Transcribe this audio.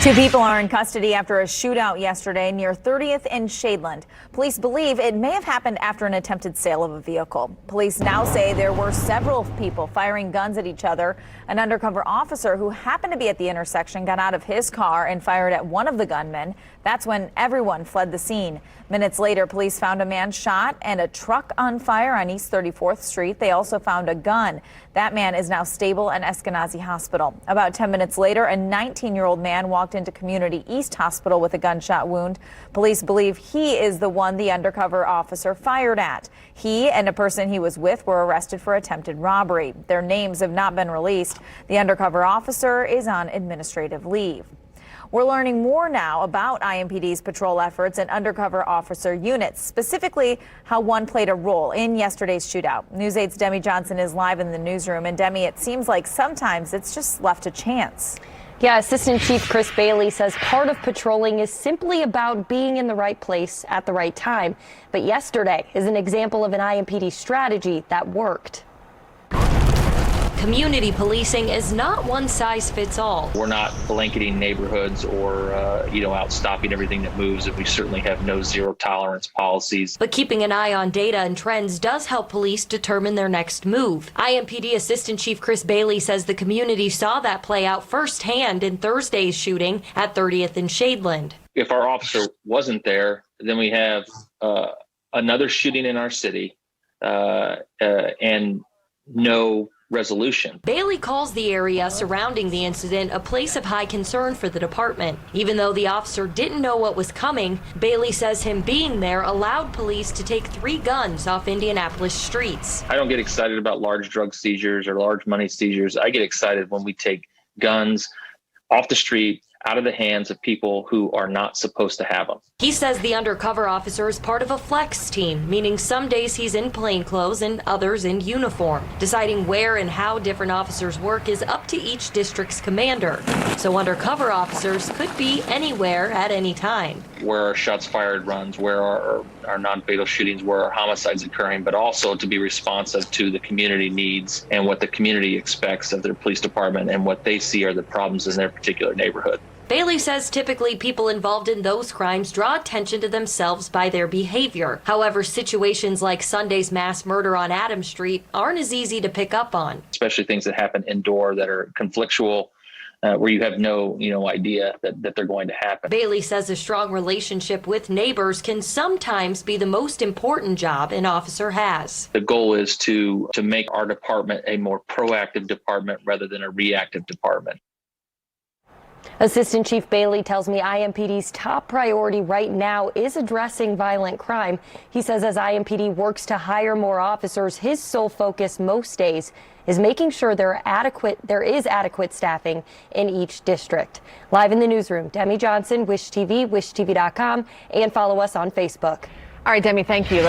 Two people are in custody after a shootout yesterday near 30th and Shadeland. Police believe it may have happened after an attempted sale of a vehicle. Police now say there were several people firing guns at each other. An undercover officer who happened to be at the intersection got out of his car and fired at one of the gunmen. That's when everyone fled the scene. Minutes later, police found a man shot and a truck on fire on East 34th Street. They also found a gun. That man is now stable at Eskenazi Hospital. About 10 minutes later, a 19-year-old man walked into Community East Hospital with a gunshot wound. Police believe he is the one the undercover officer fired at. He and a person he was with were arrested for attempted robbery. Their names have not been released. The undercover officer is on administrative leave. We're learning more now about IMPD's patrol efforts and undercover officer units, specifically how one played a role in yesterday's shootout. News 8's Demi Johnson is live in the newsroom. And Demi, it seems like sometimes it's just left to chance. Yeah, Assistant Chief Chris Bailey says part of patrolling is simply about being in the right place at the right time. But yesterday is an example of an IMPD strategy that worked. Community policing is not one size fits all. We're not blanketing neighborhoods or, out stopping everything that moves, and we certainly have no zero tolerance policies. But keeping an eye on data and trends does help police determine their next move. IMPD Assistant Chief Chris Bailey says the community saw that play out firsthand in Thursday's shooting at 30th and Shadeland. If our officer wasn't there, then we have another shooting in our city and no resolution. Bailey calls the area surrounding the incident a place of high concern for the department. Even though the officer didn't know what was coming, Bailey says him being there allowed police to take 3 guns off Indianapolis streets. I don't get excited about large drug seizures or large money seizures. I get excited when we take guns off the street, out of the hands of people who are not supposed to have them. He says the undercover officer is part of a flex team, meaning some days he's in plainclothes and others in uniform. Deciding where and how different officers work is up to each district's commander. So undercover officers could be anywhere at any time. Where are shots fired runs, where are our non-fatal shootings, where are homicides occurring, but also to be responsive to the community needs and what the community expects of their police department and what they see are the problems in their particular neighborhood. Bailey says typically people involved in those crimes draw attention to themselves by their behavior. However, situations like Sunday's mass murder on Adams Street aren't as easy to pick up on. Especially things that happen indoor that are conflictual, where you have no idea that they're going to happen. Bailey says a strong relationship with neighbors can sometimes be the most important job an officer has. The goal is to make our department a more proactive department rather than a reactive department. Assistant Chief Bailey tells me IMPD's top priority right now is addressing violent crime. He says as IMPD works to hire more officers, his sole focus most days is making sure there is adequate staffing in each district. Live in the newsroom, Demi Johnson, Wish TV, wishtv.com, and follow us on Facebook. All right, Demi, thank you.